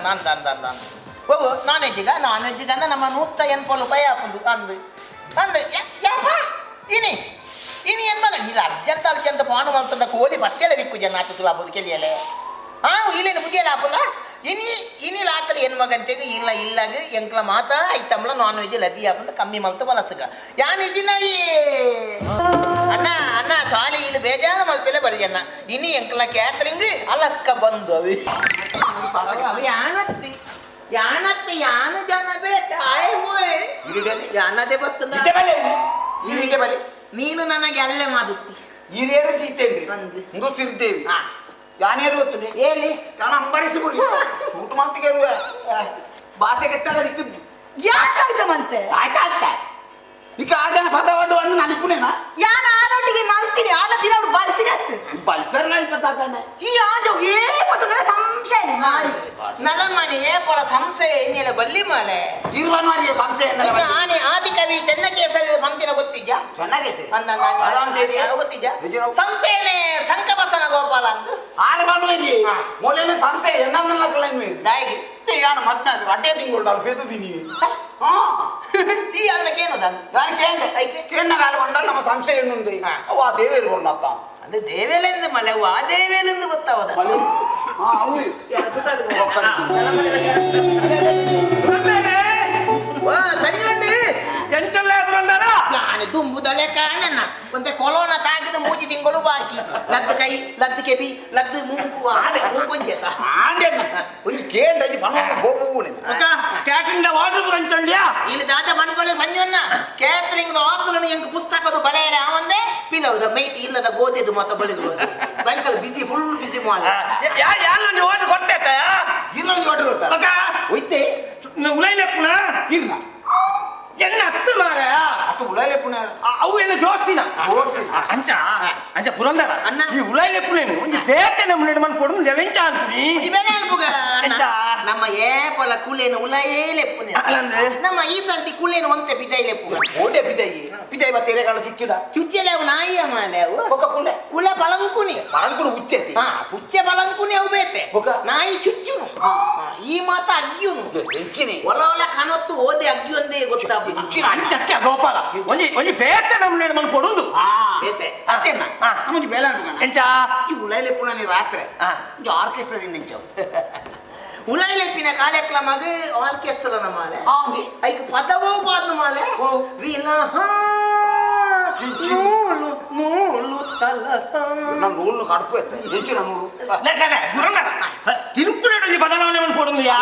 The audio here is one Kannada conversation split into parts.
ಓ ನಾನ್ ವೆಜ್ಜಿಗ ನಮ್ಮ 180 ರೂಪಾಯಿ ಹಾಕುದು ಅಂದು ಇನಿ ಏನ್ ಮಗ ಇಲ್ಲ ಅರ್ಜೆಂಟ್ ಪಾನು ಮಲ್ತಂದ ಕೋಳಿ ಪತ್ತೆಲ್ಲ ಬಿಕ್ಕು ಜನ ಆತುಲ್ಲ ಹಬ್ಬದ ಕೆಲಿಯಲ್ಲೇ ಇಲ್ಲೇನು ಬುದ್ಧಿಯಲ್ಲ ಹಾಪುಲ್ಲ ಇನಿ ಲಾತ್ರಿ ಏನ್ ಮಗ ಅಂತೇಗ ಇಲ್ಲಾಗ ಎಂಕ್ಲ ಮಾತ ಐತಮ್ಲ ನಾನ್ ವೆಜ್ ಲದ್ದಿ ಹಾಪಂದ ಕಮ್ಮಿ ಮಲ್ತ ಮನಸ್ಸಗ ಯಾನ್ ಇಜಿನ ಅಣ್ಣ ಸಾಲಿ ಇಲ್ಲಿ ಬೇಜಾರ ಮಲ್ಪೆಲ್ಲ ಬಳಿಯಣ್ಣ ಇನಿ ಎಂಕ್ಲ ಕ್ಯಾಟ್ರಿಂಗ್ ಅಲ್ಲಕ್ಕ ಬಂದು ಯಾನತ್ತಿ ಯಾನ ಜನ ಬೇಕ ಯಾನದೇ ಬರ್ತದ ನೀನು ನನಗೆ ಅಲ್ಲೇ ಮಾದುತ್ತಿ ಹಿರಿಯರು ಚೀತೇನ್ರಿ ಮುಗಿಸಿರ್ತೇವಿ ಯಾನೇರು ಗೊತ್ತು ಹೇಳಿ ನಾನು ಅಂಬರಿಸಿ ಬಿಡಿ ಊಟ ಮಾಡ್ತಿಗೆ ಭಾಷೆ ಕೆಟ್ಟಾಗ ನಿಕ್ಕಿದ್ದು ಯಾಕಾಯ್ತಮಂತೆ ಆಯ್ತಾ ಈಗ ಆಗನ ಪದವಾಡು ಅನ್ನು ನಾನು ಪುಣೆನಾ ಯಾನ ಆನೊಟ್ಟಿಗೆ ಮಲ್ತೀನಿ ಆನ ದಿನವಳು ಬರ್ತೀನಿ ಅಂತ ಬಲ್ಪರ್ನ ಇಪ್ಪತ್ತಾಗನೆ ಈ ಆಜು ಏ ಪತ್ತನ ಸಂಶಯ ನನ್ನ ಮನೆ ಏಪಳ ಸಂಶಯ ಏನಿಲ್ಲ ಬಲ್ಲಿ ಮಾಲೆ ಇರುವನ್ ಮಾಡಿ ಸಂಶಯ ಆನೆ ಆದಿಕವಿ ಚೆನ್ನಕೇಸರಿ ಮಂತಿನ ಗೊತ್ತಿದ್ಯಾ ಚೆನ್ನಕೇಸರಿ ಗೊತ್ತಿದ್ಯಾ ಸಂಶಯನೇ ಸಂಕಬಸನ ಗೋಪಾಲ ಅಂದು ಆರ್ಬಾನು ಇಲ್ಲಿ ಮೊದಲನೇ ಸಂಶಯ ಎನ್ನಲ್ಲ ಕಲಂಗಿ ದಾಯಿಗೆ ಯಾನು ಮತ್ತೆ ಅಡ್ಡೆ ತಿಂಗಳು ಪೆದ್ದಿನಿ ಈ ಅನ್ನಕ್ಕೇನು ನಾನು ಕೇಂದ್ರ ಕಾಲ ಬಂದಾಗ ನಮ್ಮ ಸಂಶಯ ಎನ್ನುಂది ಅವು ಆ ದೇವೇರು ಕೊಡ್ನತ್ತ ಅಂದ್ರೆ ದೇವೇಲೆಂದು ಮಲೆ ಅವು ಆ ದೇವೇಲೆಂದು ಗೊತ್ತಾವದ ಸರಿ ಗಂಡಿ ಎಂಚಲ್ಲ ಬಂದಾರ ನಾನು ತುಂಬುದಲೆ ಕಾಣಣ್ಣ ಒಂದೇ ಕೊಲೋನ ತಾಗಿದ ಮೂಜಿ ತಿಂಗಳು ಬಾಕಿ ಲದ್ದು ಕೈ ಲದ್ದು ಕೆಬಿ ಲದ್ದು ಮೂಗು ಆಡೆ ಮೂಗೊಂಜೇತ ಆಂಡೆನ್ನ ಒಂದು ಕೇಂದ್ರಜಿ ಬನ ಹೋಗುನೆ ಕ್ಯಾಟರಿಂಗ್ ವಾಟರ್ ರಂಚಂಡ್ಯಾ ಇಲ್ಲಿ ದಾದ ಮನಪಲೆ ಸಂಜನ್ನ ಕ್ಯಾಟರಿಂಗ್ ಆತುಲನು ಎಂಕ ಪುಸ್ತಕದ ಬಳೆಯರೆ ಅವಂದೇ ಪಿಲವದ ಮೈತಿ ಇಲ್ಲದ ಗೋದೆದು ಮತ ಬಳಿದು ಬ್ಯಾಂಕಲ್ ಬಿಸಿ ಫುಲ್ ಬಿಸಿ ಮಾಡ ಯಾರು ವಾಟರ್ ಗೊತ್ತೈತ ಇಲ್ಲ ವಾಟರ್ ಗೊತ್ತಾ ಅಕ್ಕ ಒಯ್ತೆ ಉಲೈಲೆ ಪುನ ಇರ್ನ ಎನ್ನ ಹತ್ತು ಮಾರ ಅತ್ತು ಉಳಾಲೆ ಪುಣ ಅವು ಏನು ಜೋಸ್ತಿನ ಅಂಚ ಪುರಂದರ ಅಣ್ಣ ಈ ಉಳಾಲೆ ಪುಣೇನು ಒಂದು ಬೇತೆ ನಮ್ಮ ನಡುಮನ್ ಕೊಡು ಲೆವೆಂಚ ಅಂತೀನಿ ಇವೇನೇ ಅನ್ಬುಗ ನಮ್ಮ ಏಪಲ ಕುಲೇನು ಉಲಾಯೇಲೆ ಪುಣೆ ನಮ್ಮ ಈ ಸರ್ತಿ ಕುಲೇನು ಒಂತೆ ಬಿದೈಲೆ ಪುಗ ಓಡೆ ಬಿದೈ ಬತ್ತೇರೆ ಕಾಲ ಚುಚ್ಚಲೆ ಅವು ನಾಯಿಯ ಮಾಲೆ ಅವು ಒಕ್ಕ ಕುಲೆ ಪಲಂಕುನಿ ಉಚ್ಚೆತಿ ಪುಚ್ಚೆ ಪಲಂಕುನಿ ಅವು ಬೇತೆ ನಾಯಿ ಚುಚ್ಚುನು ಈ ಮಾತ ಅಗ್ಯುನು ಒಲ ಕನತ್ತು ಓದೆ ಅಗ್ಯು ಅಂದೇ ಗೊತ್ತಾ ಅಂಚಕ್ಕೆ ಗೋಪಾಲ ಒಂಜಿ ಬೇತೆ ನಮ್ಮ ನಡುಮನ್ ಕೊಡುದು ಬೇತೆ ಅತ್ತೇನ ನಮಗೆ ಬೇಲ ಎಂಚ ಈ ಉಲಾಯಿಲೆ ಪುಣ ನೀ ರಾತ್ರಿ ಆರ್ಕೆಸ್ಟ್ರಾದಿಂದ ಎಂಚವು ಉಲಾಯಿಲೆಪ್ಪಿನ ಕಾರ್ಯಕ್ರಮಗ ಆರ್ಕೆಸ್ಟ್ರಾ ನಮಾಲೆ ಐಕ್ ಪದವೋ ಬಾದ್ನು ಮಾಲೆ ವಿನಃ ನೂಲು ನೂಲು ತಲ ನಮ್ಮ ನೂಲು ಕಡುಪು ಹೆಚ್ಚಿನ ನೂಲು ತಿರುಪುರದಲ್ಲಿ ಬದಲಾವಣೆ ಕೊಡುದು ಯಾ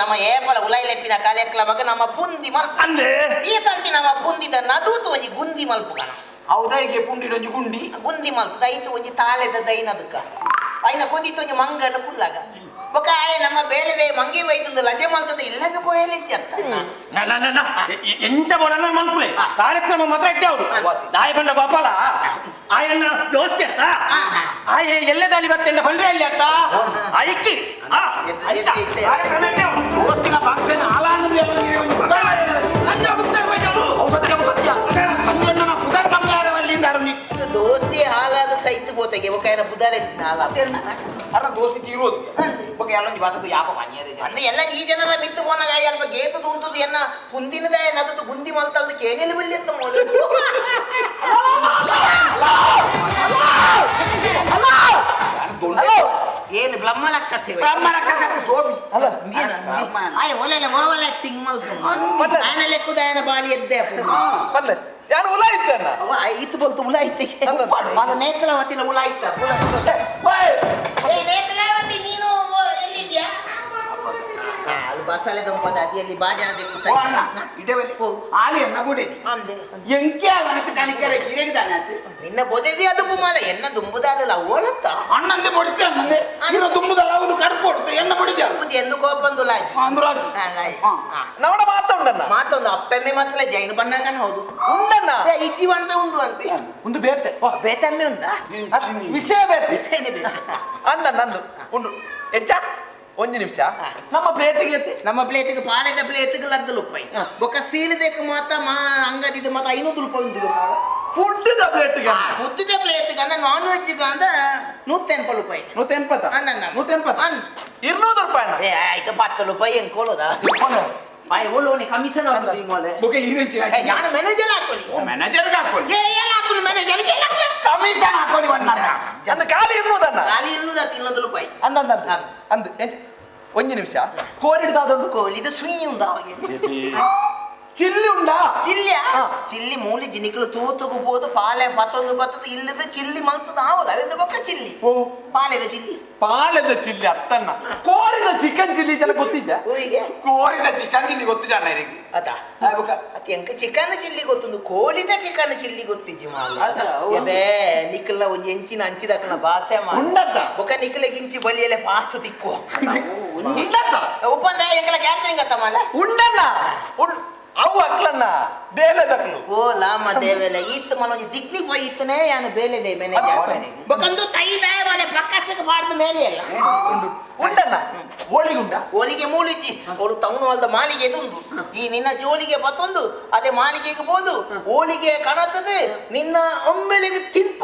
ನಮ್ಮ ಏಪಲ ಉಲಾಯಿಲೆಪ್ಪಿನ ಕಾರ್ಯಕ್ರಮಗ ನಮ್ಮ ಪುಂದಿ ಮಲ್ಪ ಅಂದ್ರೆ ಈ ಸರ್ತಿ ನಮ್ಮ ಪುಂದಿದ ನದೂತು ಒಂಜಿ ಗುಂದಿ ಮಲ್ಪುಗ ಹೌದಾ ಈಗ ಪುಂಡಿ ಗುಂದಿ ಮಲ್ತದ ಐತು ಒಂಜಿ ತಾಳೆದ ದೈನದಕ್ಕ ಐನ ಕೊದಿತ್ತು ಒಂಜಿ ಮಂಗಣ್ಣ ಕುಲ್ಲಾಗ ಬೊಕ ಆಯ್ ನಮ್ಮ ಬೇರೆ ಮಂಗಿ ಬೈತಂದು ಲಜೆ ಮಲ್ತದ ಇಲ್ಲಗ ಪೋಯಲಿಚ್ಚ ಎಂಚ ಬೋಡಲ್ಲ ಮಲ್ಪುಲೆ ಕಾರ್ಯಕ್ರಮ ಮಾತ್ರ ಇಟ್ಟೆ ಅವರು ದಾಯ ಬಂಡ ಗೋಪಾಲ ಆಯನ್ನ ದೋಸ್ತಿ ಅತ್ತ ಆಯ ಎಲ್ಲದಲ್ಲಿ ಬತ್ತೆಂಡ ಬಂದ್ರೆ ಅಲ್ಲಿ ಅತ್ತ ಐಕಿ ದೋಸ್ತಿನ ಫಂಕ್ಷನ್ ಹಾಲಾಂದ್ರೆ ದೋಸ್ತಿ ಹಾಲಾದ ಸೈತ್ ಬೋತೆಗೆ ಒಕಾಯನ ಬುಧಾರೆಂಚಿನ ಹಾಲ ಅರ ದೋಸ್ತಿ ತೀರೋದು ಬಗ್ಗೆ ಎಲ್ಲ ಬಾತದು ಯಾಪ ಮಾನ್ಯರೇ ಅಂದ್ರೆ ಎಲ್ಲ ಈ ಜನರ ಮಿತ್ತು ಹೋನಾಗ ಅಲ್ಪ ಗೇತದು ಉಂಟದು ಎನ್ನ ಕುಂದಿನದ ನದದು ಗುಂದಿ ಮಲ್ತಲ್ದು ಕೇನೆಲ್ಲಿ ಬಲ್ಲಿ ಅಂತ ಮೋಲ ಏನು ಬ್ರಹ್ಮಲಕ್ಕ ಸೇವೆ ಸೋಬಿ ಅಲ್ಲ ಆಯ ಒಲೆಲೆ ಓವಲೆ ತಿಂಗ್ ಮಲ್ತು ಆನೆ ಲೆಕ್ಕುದ ಆಯನ ಬಾಲಿ ಎದ್ದೆ ಪಲ್ಲೆ ಯಾರು ಉಲಾ ಇತ್ತನ್ನ ಇತ್ತು ಬೋಲ್ತು ಉಲಾ ಇತ್ತಿಗೆ ಅದು ನೇತ್ರಾವತಿಲ ಉಲಾ ಇತ್ತ ನೇತ್ರಾವತಿ ನೀನು ಎಲ್ಲಿದ್ಯಾ ಅಲ್ಲಿ ಬಸಳೆ ದಂಪದ ಅದಿಯಲ್ಲಿ ಬಾಜನ ಇಡೇವಲ್ಲಿ ಆಳಿ ಅನ್ನ ಬುಡೆ ಎಂಕೆ ಅವನಿತ್ತು ಕಣಿಕರೆ ಕಿರೆಗಿದಾನೆ ಆತ ನಿನ್ನ ಬೊದೆದಿ ಅದು ಮಾಲ ಎನ್ನ ದುಂಬುದಾಡಲ್ಲ ಓಲತ್ತ ಅಣ್ಣಂದೆ ಬೊಡ್ಚ ಅಣ್ಣಂದೆ ಇರೋ ದುಂಬುದಲ್ಲ ಅವನು ಕಡ್ಪು ಹೊಡ್ತು ಎನ್ನ ಬುಡಿದ ಬುದಿ ಎಂದು ಕೋಪಂದು ಲಾಜಿ ಅಂದ್ರಾಜಿ ನವಡ ಮಾತೊಂದು ಅಪ್ಪೆಮ್ಮೆ ಮಾತ್ರ ಜೈನ ಬಣ್ಣಕನ ಹೌದು ಉಂಡನ್ನ ಇಜ್ಜಿ ಅನ್ಪೆ ಉಂಡು ಅನ್ಪೆ ಒಂದು ಬೇತೆ ಬೇತೆ ಅನ್ಪೆ ಉಂಟಾ ವಿಷಯ ಬೇತೆ ವಿಷಯನೇ ಬೇತೆ ಅಂದ ನಂದು ಉಂಡು ಹೆಚ್ಚ ಒಂದು ನಿಮಿಷ ನಮ್ಮ ಪ್ಲೇಟಿಗೆ ಪಾಳೆದ ಪ್ಲೇಟಿಗೆ ಲದ್ದು ರೂಪಾಯಿ ಬೊಕ್ಕ ಸ್ಟೀಲ್ ದೇಕ ಮಾತ ಅಂಗಡಿದ ಮಾತ 500 ರೂಪಾಯಿ ಉಂಟು ಫುಡ್ದ ಪ್ಲೇಟ್ಗೆ ಫುಡ್ದ ಪ್ಲೇಟ್ಗೆ ಅಂದ್ರೆ ನಾನ್ ವೆಜ್ಗೆ ಅಂದ್ರೆ 180 ರೂಪಾಯಿ 180 200 ರೂಪಾಯಿ ಅಣ್ಣ. ಏ ಆಯ್ತು 10 ರೂಪಾಯಿ ಹೆಂಗ್ ಕೊಡೋದಾ ಬಾಯ್ ಒಳ್ಳೆ ಕಮಿಷನ್ ಆಗ್ತದೆ ಈ ಮೊಲೆ ಬುಕ್ಕ ಈಗಂತೀರ ನಾನು ಮ್ಯಾನೇಜರ್ ಹಾಕೊಳ್ಳಿ ಮ್ಯಾನೇಜರ್ಗೆ ಹಾಕೊಳ್ಳಿ ಎಲ್ಲ ಹಾಕೊಳ್ಳಿ ಮ್ಯಾನೇಜರ್ಗೆ ಎಲ್ಲ ಕಮಿಷನ್ ಹಾಕೊಳ್ಳಿ ಅಂದ ಖಾಲಿ 200 ಅಣ್ಣ. ಖಾಲಿ ಇಲ್ಲದ 200 ರೂಪಾಯಿ ಅಂದ್ ಒಂಜಿ ನಿಮಿಷ ಕೋರಿಡ್ದಾದೊಂದು ಕೋಲಿದು ಸುಯಿ ಉಂದ ಅವಾಗೆ ಚಿಲ್ಲಿ ಉಂಡಾ ಚಿಲ್ಲಿಯ ಚಿಲ್ಲಿ ಮೂಲಿ ಜಿನಿಕಲು ತೂತುಗು ಬೋದು ಪಾಲೆ ಪತ್ತೊಂದು ಬತ್ತದು ಇಲ್ಲದ ಚಿಲ್ಲಿ ಮಲ್ತದ ಆವದ ಅದರಿಂದ ಬೊಕ್ಕ ಚಿಲ್ಲಿ ಪಾಲೆದ ಚಿಲ್ಲಿ ಪಾಲದ ಚಿಲ್ಲಿ ಅತ್ತನ್ನ ಕೋರಿದ ಚಿಕನ್ ಚಿಲ್ಲಿ ಜನ ಗೊತ್ತಿದ್ದ ಹೂವಿಗೆ ಕೋರಿದ ಚಿಕನ್ ಚಿಲ್ಲಿ ಗೊತ್ತು ಜನ ಇದಕ್ಕೆ ಅದಾ ಅತಿ ಎಂಕ ಚಿಕನ್ ಚಿಲ್ಲಿ ಗೊತ್ತೊಂದು ಕೋಳಿದ ಚಿಕನ್ ಚಿಲ್ಲಿ ಗೊತ್ತಿಜ್ಜಿ ಮಾಲ ಅದೇ ನಿಕ್ಕಲ್ಲ ಒಂದು ಎಂಚಿನ ಅಂಚಿದಕ್ಕನ ಭಾಷೆ ಉಂಡತ್ತ ಬೊಕ್ಕ ನಿಕ್ಕಲೆ ಗಿಂಚಿ ಬಲಿಯಲೆ ಪಾಸ್ ತಿಕ್ಕು ಉಂಡತ್ತ ಒಪ್ಪಂದ ಎಂಕಲ ಕ್ಯಾಟ್ರಿಂಗ್ ಅತ್ತ ಮಾಲ ಉಂಡನ್ನ ಅವು ಅಕ್ಲನ್ನ ಬೇಲೆದಕ್ಲು ಓ ಲಾಮ ದೇವೆಲೆ ಈತ್ ಮನೋಜಿ ದಿಗ್ನಿ ಪೋಯಿ ಇತ್ತನೇ ಯಾನು ಬೇಲೆ ದೇ ಮ್ಯಾನೇಜರ್ ಬಕಂದು ತೈದಾಯ ಮನೆ ಪಕ್ಕಸಕ್ಕೆ ಬಾರ್ದ ಮೇಲೆ ಅಲ್ಲ ಉಂಡನ್ನ ಹೋಳಿಗುಂಡ ಓಲಿಗೆ ಮೂಲಿಜಿ ಅವಳು ತವನು ಅಲ್ದ ಮಾಲಿಗೆ ಇದೊಂದು ಈ ನಿನ್ನ ಜೋಲಿಗೆ ಬತ್ತೊಂದು ಅದೇ ಮಾಲಿಗೆಗೆ ಬೋದು ಓಳಿಗೆ ಕಾಣತ್ತದೆ ನಿನ್ನ ಒಮ್ಮೆಲಿಗೆ ತಿನ್ಪ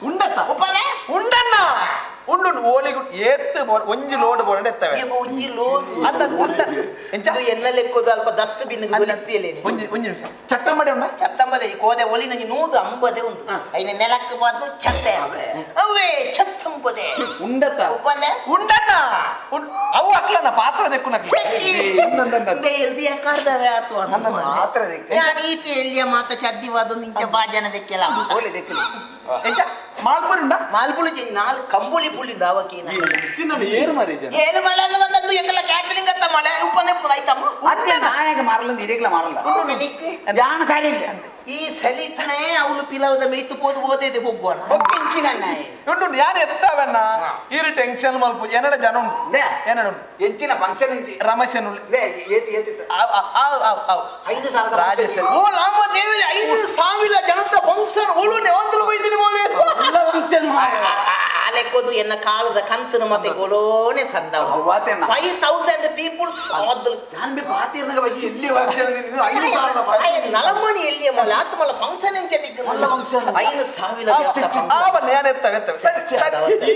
ಉಂಡತ್ತ ಒಪ್ಪಲ್ಲ ಉಂಡನ್ನ ಉಂಡು ಓಳಿಗುಂಡ ಏತ್ ಒಂಜಿ ಲೋಡ್ ಬೋರ್ಡ್ ಎತ್ತವೆ ಒಂಜಿ ಲೋಡ್ ಅಂದ ಉಂಡ ಎಂಚ ಎನ್ನ ಲೆಕ್ಕದು ಅಲ್ಪ ದಸ್ತ್ ಬಿನ್ ಲಿಪ್ಪಿಯಲ್ಲಿ ಒಂಜಿ ನಿಮಿಷ ಚಟ್ಟ ಮಾಡಿ ಉಂಡ ಚತ್ತಂಬದೆ ಕೋದೆ ಒಲಿ ನಂಜಿ ನೂದು ಅಂಬದೆ ಉಂಟು ಐನ ನೆಲಕ್ಕೆ ಬಾರ್ದು ಛತ್ತೆ ಅವೇ ಛತ್ತಂಬದೆ ಉಂಡತ್ತ ಒಪ್ಪಂದೆ ಉಂಡನ್ನ ಅವು ಅಕ್ಲನ್ನ ಪಾತ್ರ ದೆಕ್ಕು ಕಾರ್ದವೆ ಅಥವಾ ಮಾತ್ರ ನಾನು ಈತಿ ಎಲ್ಲಿಯ ಮಾತ ಚದ್ದಿವಾದ ನಿಂಚ ಬಾಜನ ದೆಕ್ಕೆಲ್ಲ ಎಂಚ ಮಾಲ್ಪುರಿ ಉಂಡ ಮಾಲ್ಪುಳಿ ಚೇಂಜ್ ನಾಲ್ಕು ಕಂಬುಳಿ ಪುಳಿಂದ ಅವಕೇನ ಚಿನ್ನ ಏರು ಮಾರಿ ಏನು ಮಳೆ ಬಂದದ್ದು ಎಂಗೆಲ್ಲ ಕ್ಯಾಟ್ರಿಂಗ್ ಅತ್ತ ಮಳೆ ಉಪ್ಪನೆ ಆಯ್ತಮ್ಮ ಅತ್ತೆ ನಾಯಕ ಮಾರಲ್ಲ ಇರೇಗ್ಲ ಮಾರಲ್ಲ ಯಾನ ಸಾರಿ ಈ ಸಲಿತನೇ ಅವಳು ಪಿಲವದ ಮೇಯ್ತು ಪೋದು ಓದಿದೆ ಹೋಗ್ಬೋಣ ಉಂಡು ಯಾರು ಎತ್ತವಣ್ಣ ಇರು ಟೆನ್ಷನ್ ಮಲ್ಪ ಏನಡ ಜನ ಉಂಟು ಏನಡ ಉಂಟು ಎಂಚಿನ ಫಂಕ್ಷನ್ ಎಂಚಿ ರಮೇಶನ್ ರಾಜೇಶ್ ಓ ಲಾಮ ದೇವಿ 5,000 ಜನತ ಫಂಕ್ಷನ್ ಓಳುನೆ ಒಂದಲು ಬೈದಿನಿ ಮೋಲೆ ಫಂಕ್ಷನ್ ಲೆಕ್ಕೋದು ಎನ್ನ ಕಾಲದ ಕಂತನ ಮತ್ತೆ ಗೊಲೋನೆ ಸಂದ 5,000 ಪೀಪಲ್ಸ್ ಮೊದಲು ನಾನು ಬಿ ಪಾತಿರ್ನಾಗ ಬಜ್ಜಿ ಎಲ್ಲಿ ಫಂಕ್ಷನ್ 5,000 ನಲಮಣಿ ಎಲ್ಲಿಯ ಮಲ್ಲ ಆತ ಮಲ್ಲ ಫಂಕ್ಷನ್ ಎಂಚದಿಕ್ಕೆ ಮಲ್ಲ ಫಂಕ್ಷನ್ 5,000 ನಾನು ಎತ್ತವೆ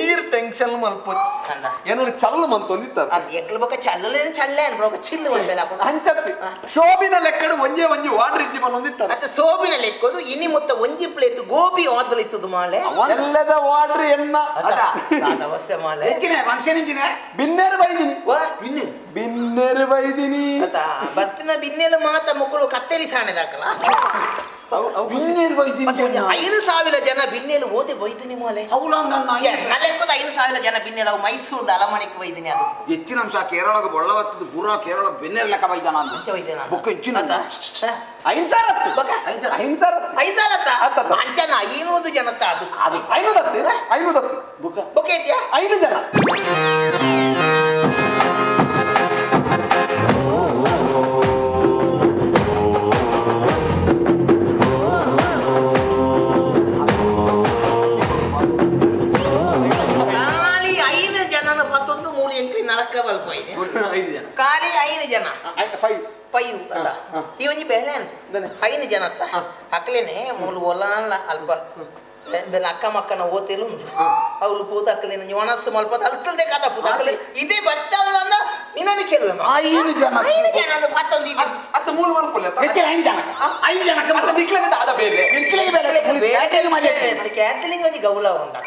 ಈರ್ ಟೆನ್ಷನ್ ಮಲ್ಪ ಏನೋ ಚಲ್ಲು ಮಂತೊಂದಿತ್ತ ಅದು ಎಕ್ಲ ಬೊಕ ಚಲ್ಲಲೇನು ಚಲ್ಲೆ ಅನ್ಬ್ರೊಕ ಚಿಲ್ಲು ಒಂದೆಲ್ಲ ಅಂಚತ್ತಿ ಶೋಭಿನ ಲೆಕ್ಕಡು ಒಂಜೆ ವಾಟರ್ ಇಜ್ಜಿ ಬಂದಿತ್ತ ಮತ್ತೆ ಸೋಬಿನ ಲೆಕ್ಕೋದು ಇನಿ ಮೊತ್ತ ಒಂಜಿ ಪ್ಲೇಟ್ ಗೋಬಿ ಓದಲಿತ್ತದು ಮಾಲೆ ಎಲ್ಲದ ವಾಟರ್ ಎನ್ನ ಅವಸ್ಥೆ ಮಾಲೆ ಎಂಚಿನ ಫಂಕ್ಷನ್ ಎಂಚಿನ ಬಿನ್ನೇರು ಬೈದಿನಿ ಬಿನ್ನು ಬಿನ್ನೇರು ಬೈದಿನಿ ಬತ್ತಿನ ಬಿನ್ನೆಲು ಮಾತ ಮಕ್ಕಳು ಕತ್ತರಿ ಸಾಣೆದಾಕಲ ಬಿನ್ನೇರು ಬೈದಿನಿ 5,000 ಜನ ಬಿನ್ನೆಲು ಓದಿ ಬೈದಿನಿ ಮಾಲೆ ಲೆಕ್ಕದ 5,000 ಜನ ಬಿನ್ನೆಲು ಅವು ಮೈಸೂರು ಅಲಮಣಿಗೆ ಬೈದಿನಿ ಅದು ಹೆಚ್ಚಿನ ಅಂಶ ಕೇರಳಕ್ಕೆ ಬೊಳ್ಳವತ್ತದು ಪೂರ ಕೇರಳ ಬೆನ್ನೆರ್ ಲೆಕ್ಕ ಬೈದಾನ ಅಂತ ಅಂಚ ಬೈದೆ ನಾನು ಬುಕ್ಕ ಹೆಚ್ಚಿನ 5,000 ಅಂಚನ 500 ಜನತ್ತ ಅದು 500 ಬೊಕ್ಕ ಐತಿಯಾ 5 ಜನ ಸ್ವಲ್ಪ ಇದೆ ಖಾಲಿ 5 ಜನ 5 ಅಲ್ಲ ಈ ಒಂಜಿ ಬೇಲೆ ಅಂತ 5 ಜನ ಅಂತ ಅಕ್ಲೇನೆ ಮೂಲು ಒಲ್ಲ ಅಲ್ಪ ಬೆಲ್ಲ ಅಕ್ಕ ಮಕ್ಕನ ಓತಿಲು ಅವಳು ಪೂತ ಅಕ್ಕಲೇನ ಒಣಸ್ಸು ಮಲ್ಪ ಅಲ್ತಲ್ದೆ ಕಾದ ಪೂತ ಅಕ್ಕಲೆ ಇದೇ ಬಚ್ಚಲ್ಲ ನಿನ್ನ ಕೇಳುವೆ 5 ಜನ 5 ಜನ ಅಂದ್ರೆ ಮತ್ತೊಂದು ಈಗ ಅತ್ತ ಮೂಲ ಮಲ್ಪಲ್ಲ 5 ಜನ 5 ಜನ ಮತ್ತೆ ನಿಕ್ಲಗೆ ದಾದ ಬೇರೆ ನಿಕ್ಲಗೆ ಬೇರೆ ಕ್ಯಾಟರಿಂಗ್ ಒಂಜಿ ಗೌಲ ಉಂಟ